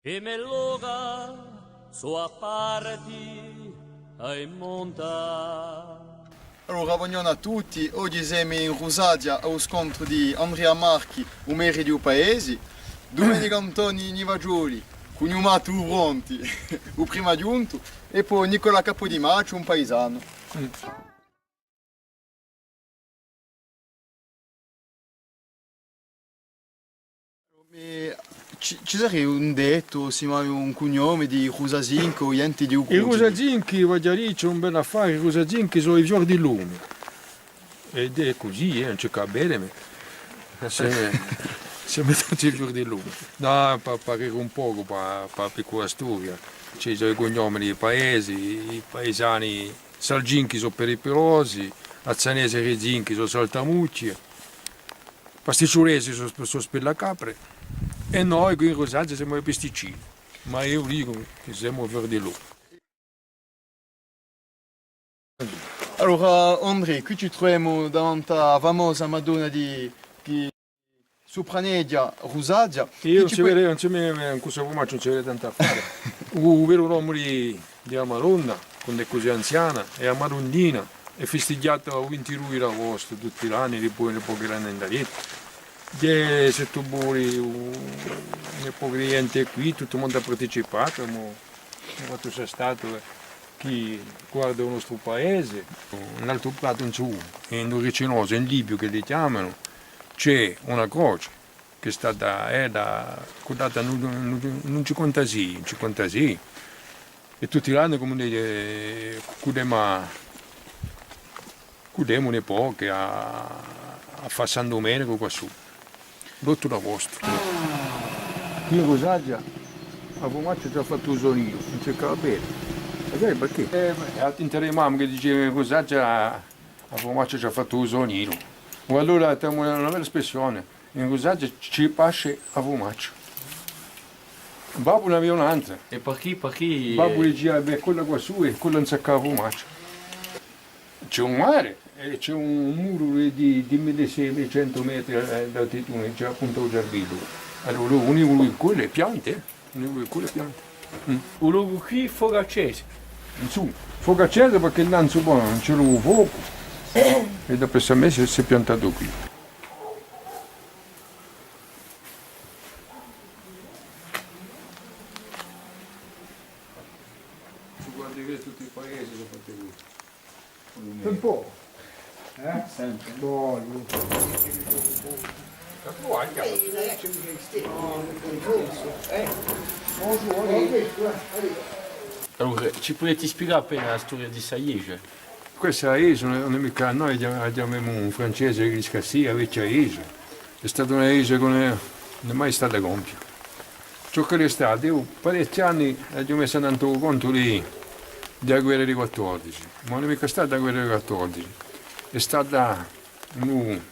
E me loga sua parti ai monta. Allora, buongiorno a tutti, oggi siamo in Rosadia allo scontro di Andrea Marchi, un meri di un paese, Domenico Antoni Nivagioli, con un matto pronti, il primo giunto, e poi Nicola Capodimacio, un paesano. Ci sarebbe un detto, se mai un cognome di Rosazinco o enti di I Ucugli? Rosazinchi, voglio dire, c'è un bel affare, i Rosazinchi sono i fiori di lume. Ed è così, non c'è che bene, ma siamo tutti i fiori di lume. No, per parlare un poco, per piccola storia, ci sono i cognomi dei paesi, i paesani Salginchi sono pericolosi, Azzanesi e Rezinchi sono saltamucci, Pasticciolesi sono spellacapre, e noi qui in Rosaggio siamo i pesticidi, ma io dico che siamo i fiori di lume. Allora, Andrea, qui ci troviamo davanti alla famosa Madonna di Sopranedia Rosadia. Io non ci vedo, in questo formaggio non ci vedo tanto a fare. Un vero uomo di Amaronna, quando è così anziana, è amarondina, è festeggiata il 22 agosto tutti gli anni, poi le poche anni indietro. Se tu vuoi, le poche gente qui, tutto il mondo ha partecipato, abbiamo fatto sia stato chi guarda il nostro paese. Un altro prato in su, in Oricinosa, in Libio che li chiamano, c'è una croce che è stata data non 56, e tutti gli anni come cudemo un'epoca a fare San Domenico qua su, l'8 agosto. Qui in Rosagia a Pomaccio ci ha fatto un sonino, non cercava bene. Sai perché? Intera mamma che diceva che Rosagia a Pomaccio ci ha fatto un sonino. O allora abbiamo una bella espressione, in Rosagia ci pasce a Pomaccio. Babbo ne aveva un'altra. E per chi? Babbo diceva, beh, quella qua su e quella non si accava Pomaccio. C'è un mare e c'è un muro di 1600 metri d'altitudine, c'è appunto il giardino. Allora univo quelle piante, Un luogo qui fuoco acceso. in su, fuoco acceso perché là in su non c'era un fuoco e dopo 6 mesi si è piantato qui. Si guarda che tutti i paesi sono fatti qui. Un po'. Sempre. Allora, ci potete spiegare appena la storia di Saiege? Questa isola non è mica, noi la chiamiamo un francese che scassia, vecchia isola. È stata una isola che non è mai stata gonfia. Ciò che è stato, io parecchi anni ho messo tanto conto della guerra di 14, ma non è mica stata la guerra di 14, è stata nel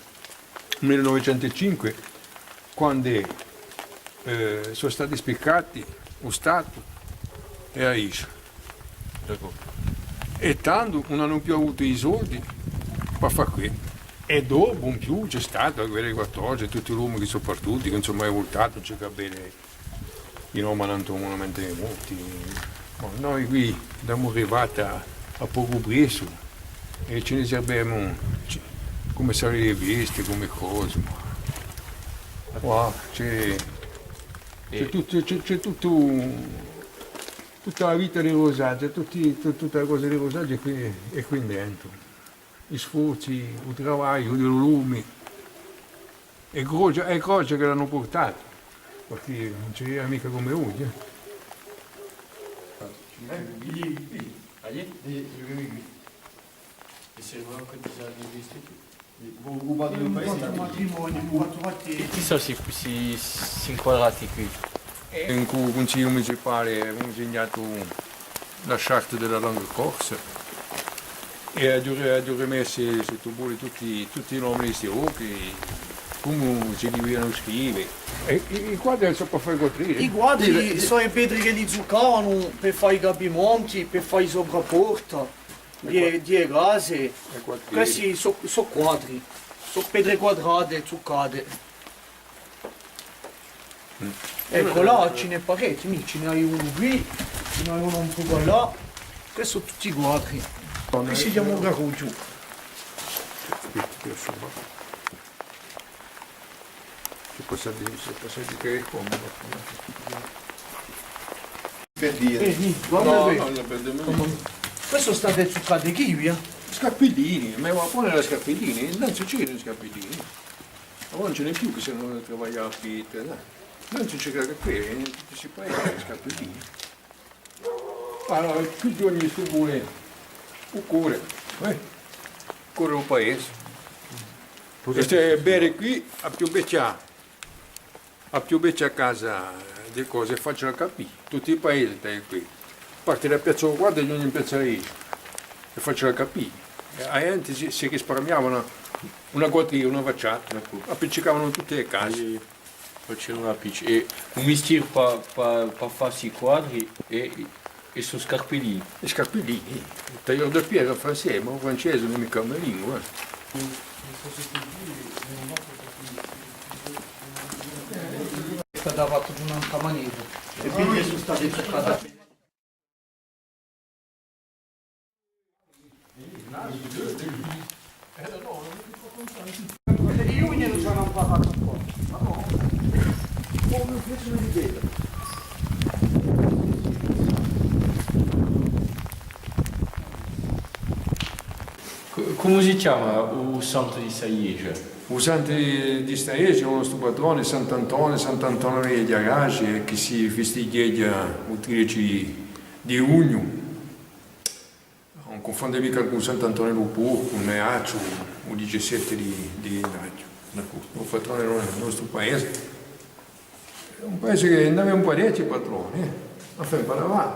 1905 quando sono stati spiccati lo Stato e la isola. E tanto non hanno più avuto i soldi per fare qui. E dopo in più c'è stata la guerra di 14, tutti gli uomini che sono partiti, che non sono mai voltati, non c'è che bene i nomi non sono monumenti morti. Ma noi qui siamo arrivati a poco prezzo e ce ne sappiamo come saranno le viste, come cose. Wow, c'è tutta la vita di Rosagia, tutta la cosa di Rosagia è qui dentro. Gli sforzi, il travaglio, i volumi, e croce che l'hanno portato, perché non c'era mica come oggi. E se vuoi anche di visti tu? Chi sono si inquadrati qui? In cui il Consiglio municipale ha consegnato la charte della lingua corsa e ha rimesso, se tu vuoi, tutti i nomi di questi occhi, come si devono scrivere. E i quadri sono per fare coprire. I quadri sono i vetri che li zuccavano per fare i capimonti, per fare i sovrapporta, di case. Questi sono quadri, sono pietre quadrate zuccate. Ecco là ce n'è parecchi, ce n'hai uno qui, ce n'hai uno un po' là, questi sono tutti quadri. Qui si chiama un garuggio. Si possa dire che è comodo. Per dire. Guarda qui. Questo sta del zuccato di kiwi, Scappellini, ma pone la scappellini, innanzi c'erano i scappellini. Ora non ce n'è più che se non lavorava a Pitta, non c'è che qui, si può essere scappellini. Allora, qui ogni stupore, occorre, corre un paese. Queste bere qui a più beccia a casa le cose, faccio capire, tutti i paesi stai qui. Parte da piazza guarda e ogni piazza lì, e faccio capire. A gente si risparmiavano una quattria, una vacciata, appiccicavano tutte le case. Facevano una piccola. E un mestiere per farsi i quadri e sono scarpellini. E scappellini, il tagliore da piede francese, ma francese non è mica una lingua. Questa dava tutta un'altra maniera. E quindi sono state zuccate. Io non ci hanno imparato un po', ma no, come mi piacciono di vedere. Come si chiama il santo di Saiege? I santi di Staese sono sto patrone Sant'Antonio di Arace che si festeggia il 13 di giugno. Non confonde mica con Sant'Antonio Lupo, con Neaccio, il 17 di gennaio. Il patrone del nostro paese. È un paese che non aveva un parecchio patroni, ma fa imparavare.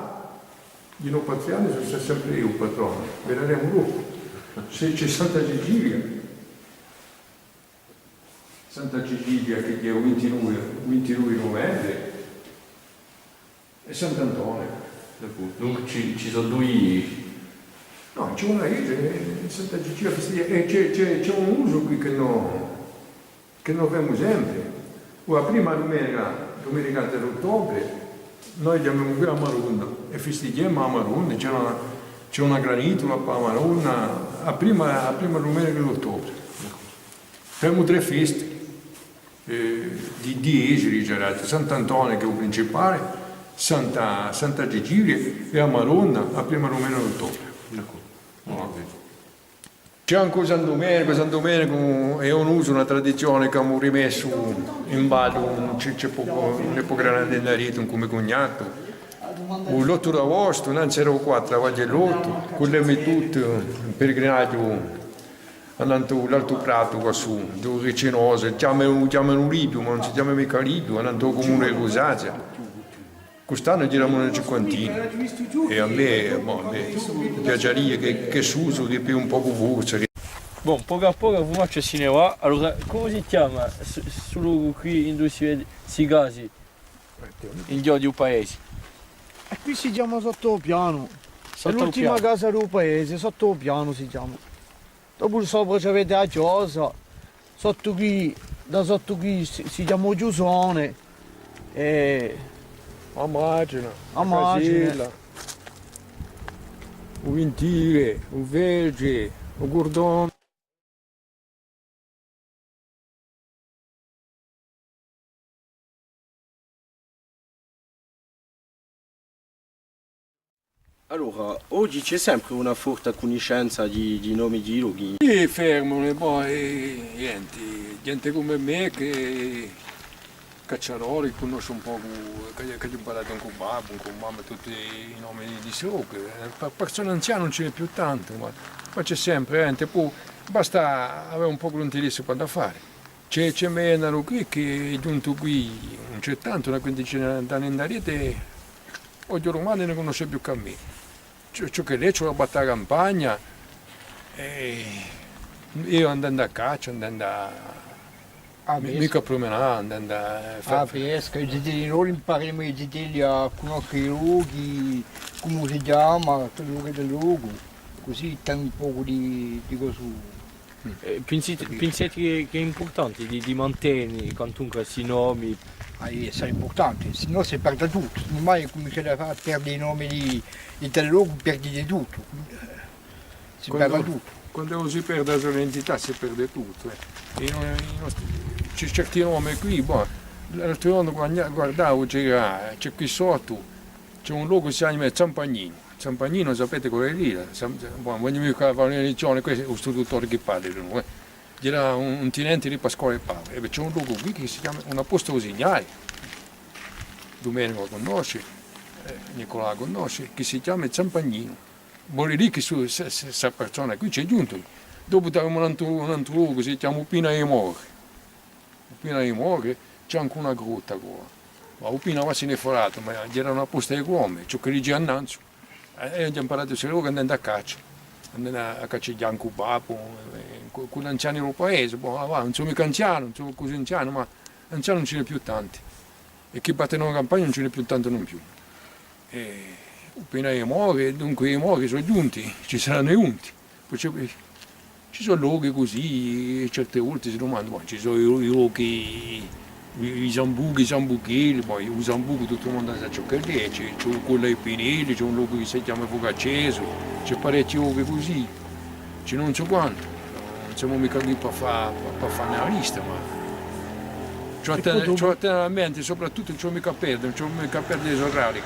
Gli non patriani sono sempre io il patrone, vedremo dopo. Se c'è Santa Gigilia che è il 29 novembre e Sant'Antonio. Dunque ci sono due. No, c'è una Santa Gigilia c'è un uso qui che non abbiamo sempre. La prima domenica dell'ottobre noi andiamo qui a Marunna e festeggiamo a Marunna, c'è una granitola a Marunna a prima domenica dell'ottobre. Abbiamo 3 feste di eseri, Sant'Antonio che è il principale, Santa Gigilia e a Marunna a prima domenica dell'ottobre. C'è anche San Domenico è un uso, una tradizione che abbiamo rimesso in ballo, c'è poco grande nella rete come cognato. L'8 d'agosto, non c'era 4, a l'8, con le mettute, il pellegrinaggio andando all'Alto Prato qua su, dove Recenosa, chiamano Libio, ma non si chiama mica Libio, andando al comune di Rosazia. Quest'anno giriamo una cinquantina e a me piacerebbe che si usa di più un po' voce. Bon, poco a poco fumarci se ne va. Allora, come si chiama solo qui in dove si vede si gasi il dio di un paese? E qui si chiama Sottopiano. È l'ultima casa del paese, Sottopiano si chiama. Dopo sopra c'avete la chiosa, da sotto qui si chiama Giusone. E A Margine, a Margine, Casella, o Ventile, o Verge, o Gordone. Allora, oggi c'è sempre una forte conoscenza di nomi di luoghi. E fermano, gente come me che cacciaroli, conosce un po', che ho imparato con babbo, con mamma, tutti i nomi di sopra. Per persone anziane non ce n'è più tanto, ma c'è sempre gente, poi basta avere un po' di interesse per da fare. C'è Menaro qui che è giunto qui, non c'è tanto, una quindicina d'anni in rete, oggi ormai ne conosce più che me. Ciò che lei c'è la battaglia campagna, e io andando a caccia, andando a mica promenare, andando a pesca, noi impariamo i dettagli a conoscere i luoghi, come si chiama, il luogo del luogo, così tanto un po' di cose. Pensate che è importante di mantenere quantunque questi nomi È importante, se no si perde tutto, ormai comincia a perdere i nomi di tal luogo, perdi di tutto, si perde tutto. Quando si perde la identità si perde tutto. C'è certi nomi qui, boh, l'altro giorno guardavo, c'è qui sotto, c'è un luogo che si chiama Zampagnino. Zampagnino, sapete qual è lì? Quando mi fare un'elezione, questo è un istruttore che parla di noi. Era un tenente di Pasquale Pava. E c'è un luogo qui che si chiama una posta usignale. Domenico conosce, Nicolà conosce, che si chiama Zampagnino. Vuole dire che questa persona qui c'è giunto. Dopo abbiamo un altro luogo che si chiama Upina e More. Upina e More c'è anche una grotta qua. Ma Upina va se ne è forato, ma c'era una posta di uomini, ciò che dice annanzo. E abbiamo imparato a luogo andando a caccia. Andando a cacciare un papo, con gli anziani del paese. Non sono mica anziano, non sono così anziano, ma anziani non ce ne più tanti. E chi battono in campagna non ce ne più tanto non più. Appena i mori, dunque i mori sono giunti, ci saranno i unti. Poi ci sono luoghi così, certe volte si domandano, ci sono i luoghi, i zambuchi, poi i zambuchi tutto il mondo sa ciò che è, c'è quello ai Pinelli, c'è un luogo che si chiama Fogacceso, c'è parecchi luoghi così, c'è non so quanto, non siamo mica lì per fare una lista, ma c'ho a mente, soprattutto non c'ho mica perdere gli orari.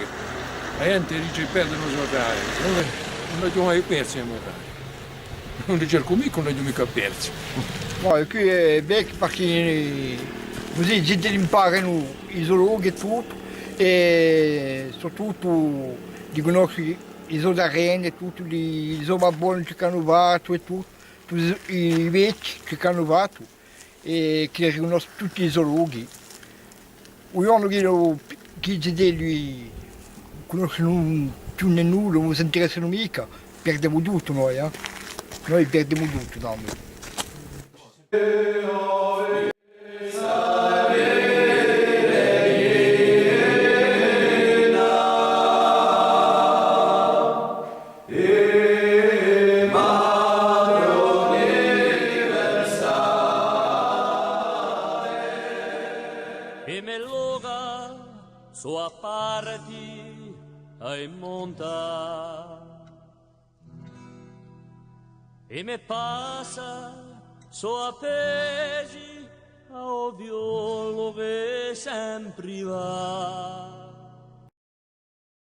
La gente dice perdono gli orari, non li abbiamo mai persi gli orari. Non li cerco mica, non li abbiamo mica persi. No, qui è vecchio perché così la gente imparano i zoologhi e tutto, e soprattutto di conoscere i zoologhi e tutto, i zoobaboni che hanno fatto e tutto, tutti i vecchi che hanno fatto, e che riconoscono tutti i zoologhi. Un giorno che lui conoscono più nulla, non si interessano mica, perdiamo tutto noi, Noi perdiamo tutto, no? E me loga sua parti ai monta e me passa sua pesi a ovvio che sempre va.